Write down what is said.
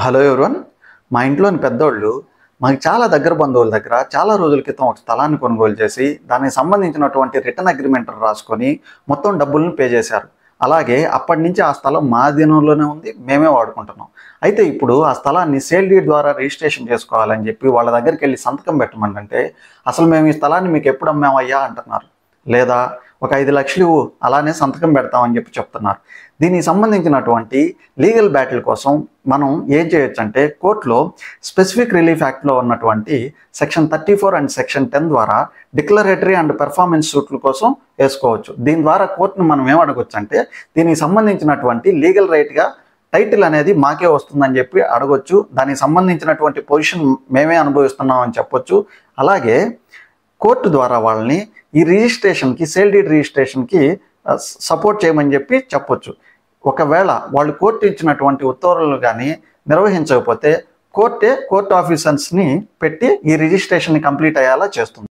Hello everyone. మా ఇంట్లోని పెద్దోళ్ళు మాకు చాలా దగ్గర బంధువుల దగ్గర చాలా రోజుల క్రితం ఒక స్థలాన్ని కొనుగోలు చేసి దానికి సంబంధించినటువంటి రిటర్న్ అగ్రిమెంట్ రాసుకొని మొత్తం డబ్బులను పే చేశారు. అలాగే అప్పటి నుంచి ఆ స్థలం మా అధీనంలోనే ఉంది, మేమే వాడుకుంటున్నాం. అయితే ఇప్పుడు ఆ స్థలాన్ని సేల్ డీడ్ ద్వారా రిజిస్ట్రేషన్ చేసుకోవాలని చెప్పి వాళ్ళ దగ్గరికి వెళ్ళి సంతకం పెట్టమంటే అసలు మేము ఈ స్థలాన్ని మీకు ఎప్పుడు అమ్మామయ్యా అంటున్నారు, లేదా ఒక 5 లక్షలు అలానే సంతకం పెడతామని చెప్పి చెప్తున్నారు. దీనికి సంబంధించినటువంటి లీగల్ బ్యాటిల్ కోసం మనం ఏం చేయొచ్చు అంటే కోర్టులో స్పెసిఫిక్ రిలీఫ్ యాక్ట్లో ఉన్నటువంటి సెక్షన్ 34 అండ్ సెక్షన్ 10 ద్వారా డిక్లరేటరీ అండ్ పెర్ఫార్మెన్స్ సూట్ల కోసం వేసుకోవచ్చు. దీని ద్వారా కోర్టును మనం ఏమడగొచ్చు అంటే దీనికి సంబంధించినటువంటి లీగల్ రైట్గా టైటిల్ అనేది మాకే వస్తుందని చెప్పి అడగొచ్చు. దానికి సంబంధించినటువంటి పొజిషన్ మేమే అనుభవిస్తున్నాం అని చెప్పొచ్చు. అలాగే కోర్టు ద్వారా వాళ్ళని ఈ రిజిస్ట్రేషన్కి, సేల్ డీడ్ రిజిస్ట్రేషన్కి సపోర్ట్ చేయమని చెప్పి చెప్పొచ్చు. ఒకవేళ వాళ్ళు కోర్టు ఇచ్చినటువంటి ఉత్తర్వులు కానీ నిర్వహించకపోతే కోర్టు ఆఫీసర్స్ని పెట్టి ఈ రిజిస్ట్రేషన్ని కంప్లీట్ అయ్యేలా చేస్తుంది.